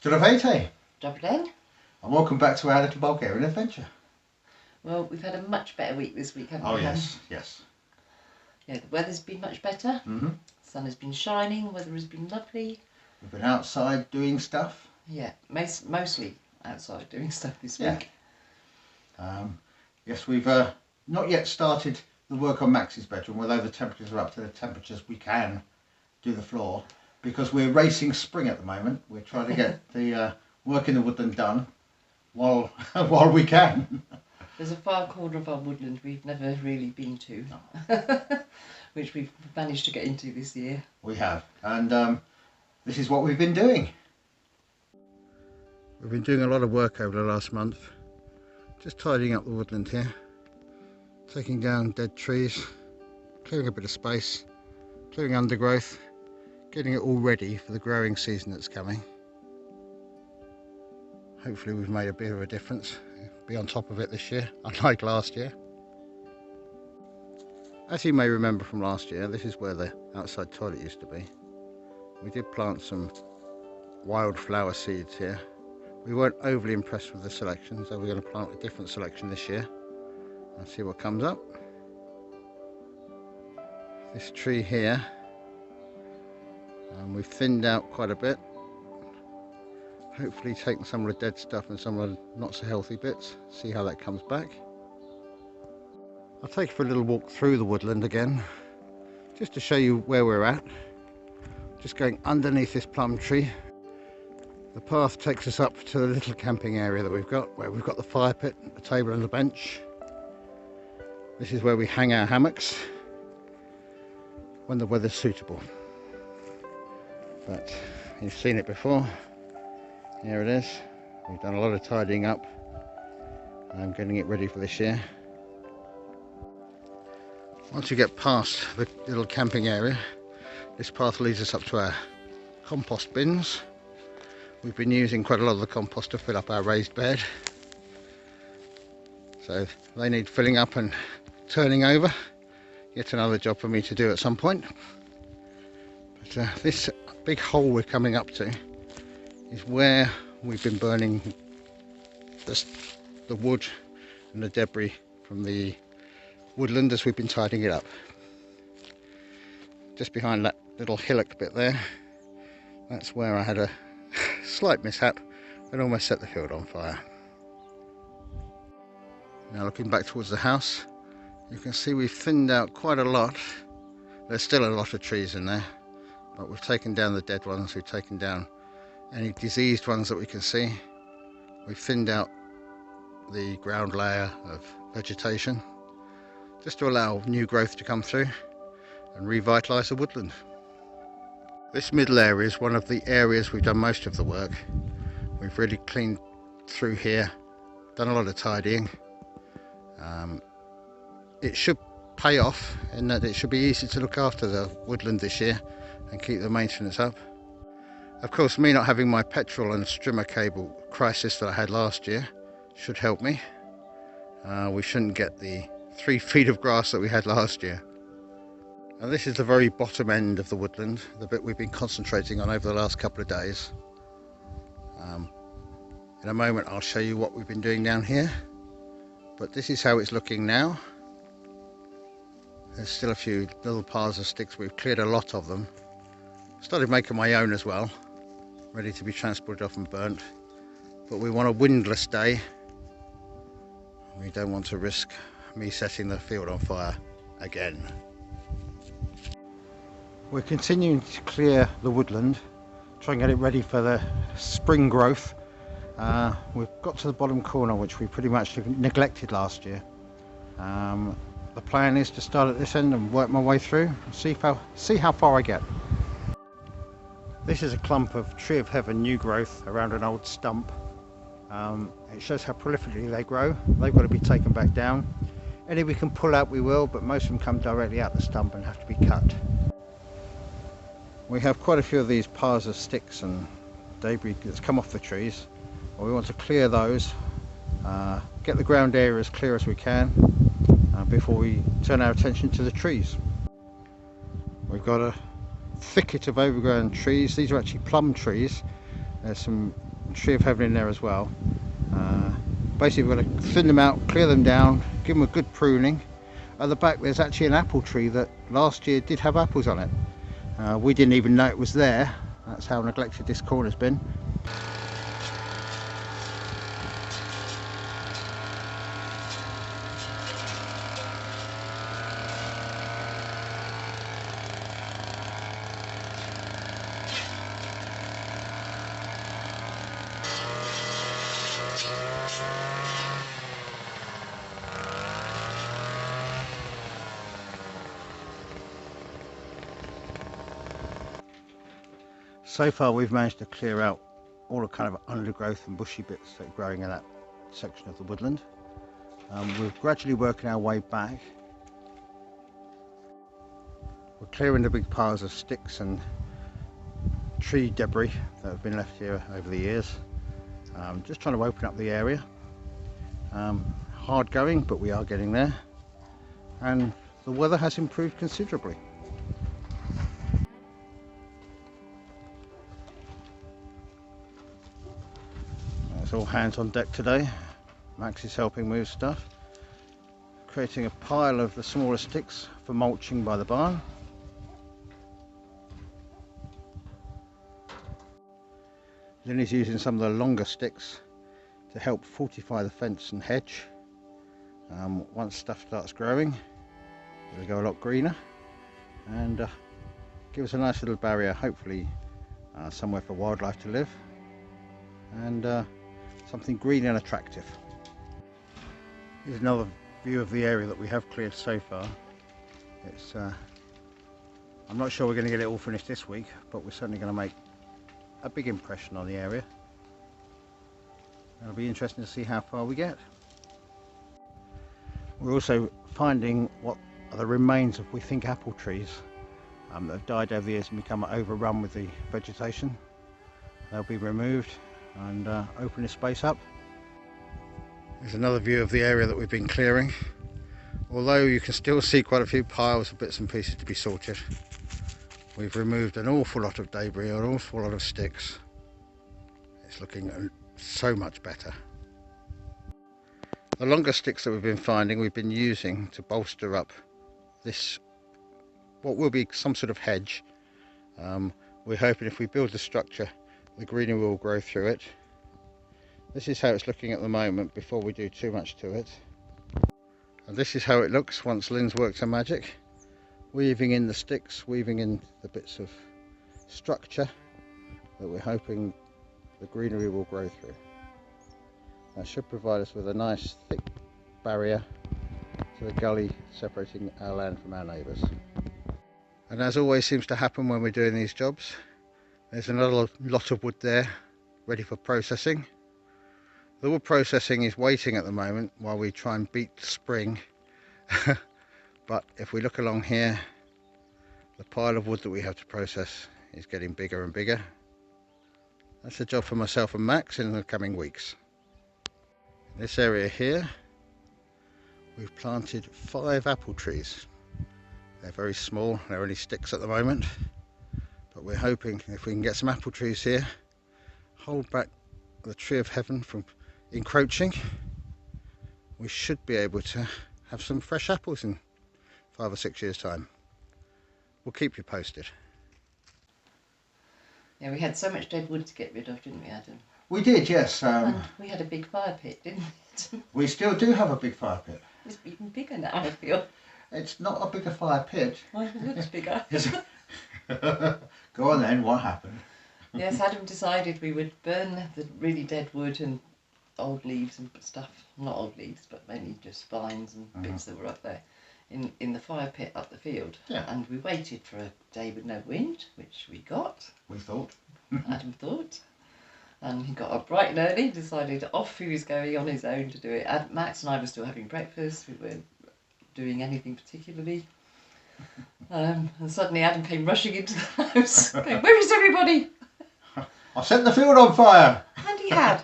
Здравейте, Добрий день. and welcome back to our little Bulgarian adventure. Well, we've had a much better week this week, haven't we? Oh yes, yes. Yeah, the weather's been much better. Mm-hmm. The sun has been shining, the weather has been lovely. We've been outside doing stuff. Yeah, mostly outside doing stuff this Yeah. week. Yes, we've not yet started the work on Max's bedroom, although the temperatures are up to the temperatures we can do the floor, because we're racing spring at the moment. We're trying to get the work in the woodland done while we can. There's a far corner of our woodland we've never really been to, which we've managed to get into this year. We have, and this is what we've been doing. We've been doing a lot of work over the last month, just tidying up the woodland here, taking down dead trees, clearing a bit of space, clearing undergrowth, getting it all ready for the growing season that's coming. Hopefully we've made a bit of a difference, be on top of it this year, unlike last year. As you may remember from last year, this is where the outside toilet used to be. We did plant some wildflower seeds here. We weren't overly impressed with the selection, so we're going to plant a different selection this year and see what comes up. This tree here, we've thinned out quite a bit. Hopefully taking some of the dead stuff and some of the not so healthy bits, see how that comes back. I'll take you for a little walk through the woodland again, just to show you where we're at. Just going underneath this plum tree. The path takes us up to the little camping area that we've got, where we've got the fire pit, a table and a bench. This is where we hang our hammocks when the weather's suitable. But you've seen it before. Here it is. We've done a lot of tidying up. I'm getting it ready for this year. Once you get past the little camping area, this path leads us up to our compost bins. We've been using quite a lot of the compost to fill up our raised bed. So they need filling up and turning over. Yet another job for me to do at some point. But this big hole we're coming up to is where we've been burning the wood and the debris from the woodland as we've been tidying it up. Just behind that little hillock bit there, that's where I had a slight mishap and almost set the field on fire. Now looking back towards the house, you can see we've thinned out quite a lot. There's still a lot of trees in there, but we've taken down the dead ones, we've taken down any diseased ones that we can see. We've thinned out the ground layer of vegetation just to allow new growth to come through and revitalise the woodland. This middle area is one of the areas we've done most of the work. We've really cleaned through here, done a lot of tidying. It should pay off in that it should be easy to look after the woodland this year and keep the maintenance up. Of course, me not having my petrol and strimmer cable crisis that I had last year should help me. We shouldn't get the 3 feet of grass that we had last year. And this is the very bottom end of the woodland, the bit we've been concentrating on over the last couple of days. In a moment I'll show you what we've been doing down here, but this is how it's looking now. There's still a few little piles of sticks, we've cleared a lot of them. Started making my own as well, ready to be transported off and burnt. But we want a windless day. We don't want to risk me setting the field on fire again. We're continuing to clear the woodland, try and get it ready for the spring growth. We've got to the bottom corner, which we pretty much neglected last year. The plan is to start at this end and work my way through and see how far I get. This is a clump of Tree of Heaven new growth around an old stump. It shows how prolifically they grow. They've got to be taken back down. Any we can pull out we will, but most of them come directly out the stump and have to be cut. We have quite a few of these piles of sticks and debris that's come off the trees. We want to clear those, get the ground area as clear as we can before we turn our attention to the trees. We've got a thicket of overgrown trees. These are actually plum trees. There's some tree of heaven in there as well. Basically we're going to thin them out, clear them down, give them a good pruning. At the back there's actually an apple tree that last year did have apples on it. We didn't even know it was there. That's how neglected this corner's been. So far we've managed to clear out all the kind of undergrowth and bushy bits that are growing in that section of the woodland. We're gradually working our way back. We're clearing the big piles of sticks and tree debris that have been left here over the years. Just trying to open up the area. Hard going, but we are getting there. And the weather has improved considerably. It's all hands on deck today. Max is helping move stuff, creating a pile of the smaller sticks for mulching by the barn. Lily's using some of the longer sticks to help fortify the fence and hedge. Once stuff starts growing, it'll go a lot greener and give us a nice little barrier, hopefully somewhere for wildlife to live, and something green and attractive. Here's another view of the area that we have cleared so far. It's I'm not sure we're going to get it all finished this week, but we're certainly going to make a big impression on the area. It'll be interesting to see how far we get. We're also finding what are the remains of, we think, apple trees that have died over the years and become overrun with the vegetation. They'll be removed and open this space up. There's another view of the area that we've been clearing. Although you can still see quite a few piles of bits and pieces to be sorted, we've removed an awful lot of debris, an awful lot of sticks. It's looking so much better. The longer sticks that we've been finding, we've been using to bolster up this, what will be some sort of hedge. We're hoping if we build the structure, the greenery will grow through it. This is how it's looking at the moment before we do too much to it. And this is how it looks once Lynn's worked her magic, weaving in the sticks, weaving in the bits of structure that we're hoping the greenery will grow through. That should provide us with a nice thick barrier to the gully separating our land from our neighbours. And as always seems to happen when we're doing these jobs, there's another lot of wood there ready for processing. The wood processing is waiting at the moment while we try and beat the spring. But if we look along here, the pile of wood that we have to process is getting bigger and bigger. That's a job for myself and Max in the coming weeks. In this area here, we've planted 5 apple trees. They're very small, they're only sticks at the moment, but we're hoping if we can get some apple trees here, hold back the tree of heaven from encroaching, we should be able to have some fresh apples in 5 or 6 years' time. We'll keep you posted. Yeah, we had so much dead wood to get rid of, didn't we, Adam? We did, yes. And we had a big fire pit, didn't we? We still do have a big fire pit. It's even bigger now, I feel. It's not a bigger fire pit. Well, it looks bigger. Go on then, what happened? Yes, Adam decided we would burn the really dead wood and old leaves and stuff. Not old leaves, but mainly just vines and bits that were up there in the fire pit up the field. Yeah. And we waited for a day with no wind, which we got. We thought. Adam thought. And he got up bright and early, decided off he was going on his own to do it. Max and I were still having breakfast. We weren't doing anything particularly. And suddenly Adam came rushing into the house, going, "Where is everybody?" I set the field on fire! And he had.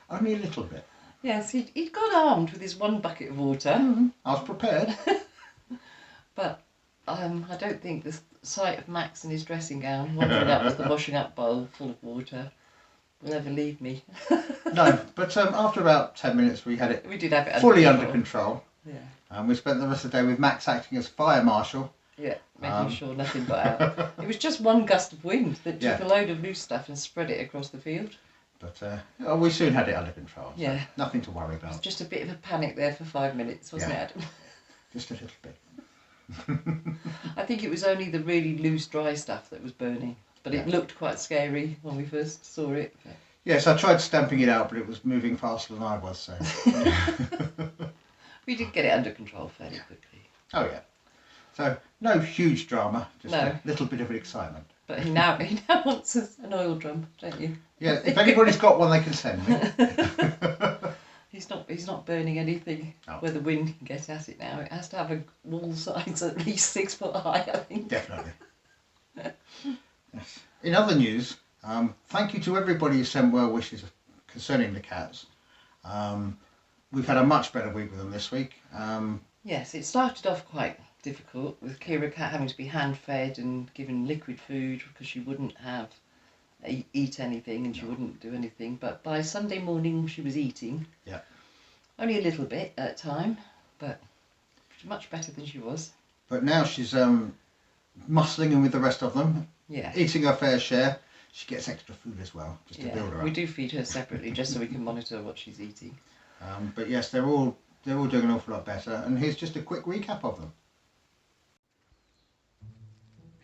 Only a little bit. Yes, he'd got armed with his one bucket of water. I was prepared. But I don't think the sight of Max in his dressing gown wandering up with the washing up bowl full of water will ever leave me. No, but after about 10 minutes we had it We did have it fully under control. Yeah. We spent the rest of the day with Max acting as fire marshal. Yeah, making sure nothing got out. It was just one gust of wind that took a load of loose stuff and spread it across the field. But we soon had it under control. So yeah. Nothing to worry about. It was just a bit of a panic there for 5 minutes, wasn't it, Adam? Just a little bit. I think it was only the really loose, dry stuff that was burning. But it looked quite scary when we first saw it. Yes, I tried stamping it out, but it was moving faster than I was, so... We did get it under control fairly quickly. Oh, yeah. So, no huge drama, just a little bit of excitement. But he now wants an oil drum, don't you? Yeah, if anybody's got one, they can send me. He's not burning anything where the wind can get at it now. It has to have a wall size at least 6 foot high, I think. Definitely. Yes. In other news, thank you to everybody who sent well wishes concerning the cats. We've had a much better week with them this week. Yes, it started off quite difficult with Kira Cat having to be hand-fed and given liquid food because she wouldn't eat anything and she wouldn't do anything. But by Sunday morning she was eating. Yeah. Only a little bit at a time, but much better than she was. But now she's muscling in with the rest of them. Yeah. Eating her fair share. She gets extra food as well, just to build her up. We do feed her separately just so we can monitor what she's eating. But yes, they're all doing an awful lot better. And here's just a quick recap of them.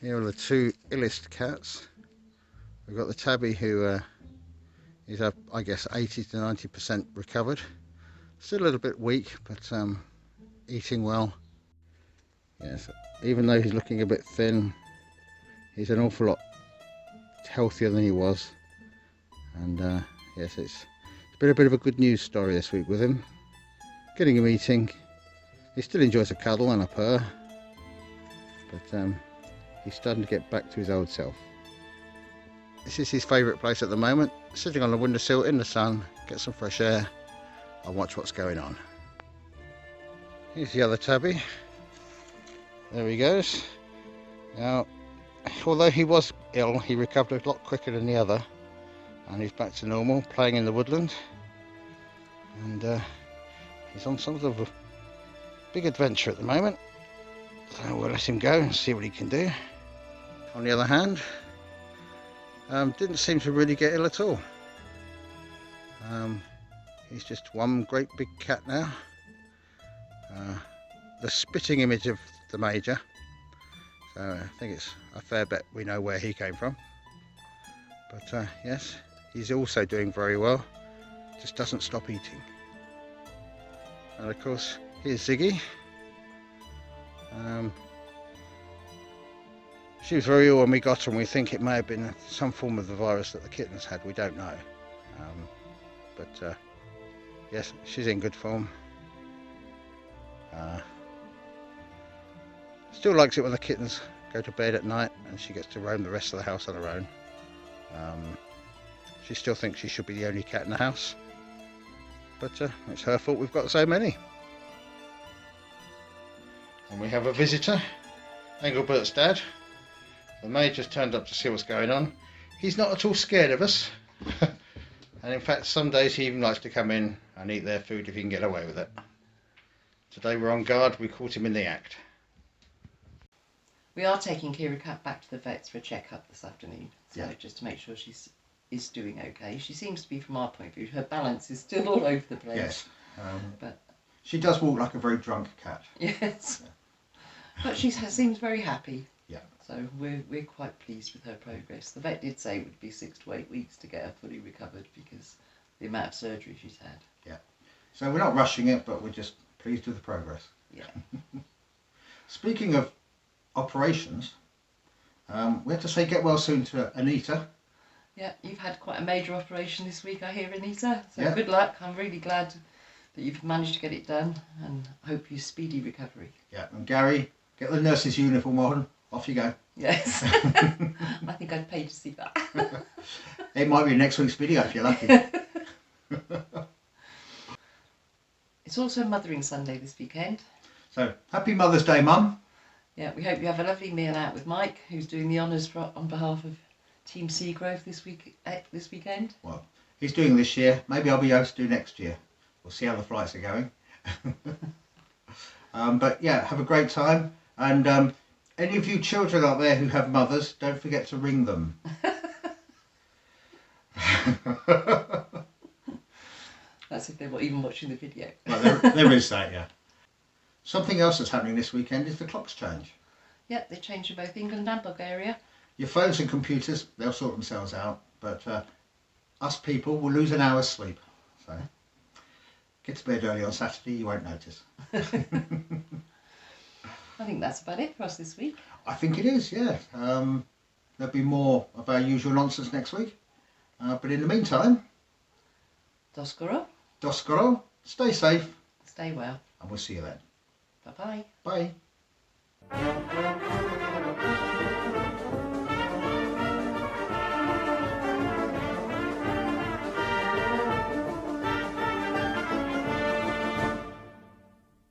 Here are the two illest cats. We've got the tabby who is up, I guess, 80 to 90% recovered. Still a little bit weak, but eating well. Yes, even though he's looking a bit thin, he's an awful lot healthier than he was. And yes, it's been a bit of a good news story this week with him. Getting him eating. He still enjoys a cuddle and a purr, but he's starting to get back to his old self. This is his favourite place at the moment, sitting on the windowsill in the sun, get some fresh air and watch what's going on. Here's the other tabby. There he goes. Now, although he was ill, he recovered a lot quicker than the other, and he's back to normal, playing in the woodland. And he's on some sort of a big adventure at the moment, so we'll let him go and see what he can do. On the other hand, didn't seem to really get ill at all. He's just one great big cat now. The spitting image of the major, so I think it's a fair bet we know where he came from. But yes, he's also doing very well, just doesn't stop eating. And of course, here's Ziggy. She was very ill when we got her, and we think it may have been some form of the virus that the kittens had, we don't know. But yes, she's in good form. Still likes it when the kittens go to bed at night and she gets to roam the rest of the house on her own. She still thinks she should be the only cat in the house, but it's her fault we've got so many. And we have a visitor, Engelbert's dad. The major's turned up to see what's going on. He's not at all scared of us. And in fact, some days he even likes to come in and eat their food if he can get away with it. Today we're on guard, we caught him in the act. We are taking Kira Cat back to the vets for a check-up this afternoon, so just to make sure she is doing okay. She seems to be, from our point of view, her balance is still all over the place. Yes, but she does walk like a very drunk cat. Yes, but she seems very happy. Yeah. So we're quite pleased with her progress. The vet did say it would be 6 to 8 weeks to get her fully recovered because the amount of surgery she's had. Yeah. So we're not rushing it, but we're just pleased with the progress. Yeah. Speaking of operations, we have to say get well soon to Anita. Yeah, you've had quite a major operation this week, I hear, Anita. So good luck. I'm really glad that you've managed to get it done, and hope you speedy recovery. Yeah, and Gary, get the nurse's uniform on. Off you go. Yes. I think I'd pay to see that. It might be next week's video if you're lucky. It's also Mothering Sunday this weekend. So, happy Mother's Day, Mum. Yeah, we hope you have a lovely meal out with Mike, who's doing the honours on behalf of Team Seagrove this weekend. Well, he's doing this year. Maybe I'll be able to do next year. We'll see how the flights are going. But yeah, have a great time. And any of you children out there who have mothers, don't forget to ring them. That's if they're even watching the video. Well, there is that, yeah. Something else that's happening this weekend is the clocks change. Yep, they changed in both England and Bulgaria. Your phones and computers, they'll sort themselves out, but us people will lose an hour's sleep. So get to bed early on Saturday, you won't notice. I think that's about it for us this week. I think it is, yeah. There'll be more of our usual nonsense next week. But in the meantime, Doskoro. Doskoro, stay safe. Stay well. And we'll see you then. Bye-bye. Bye.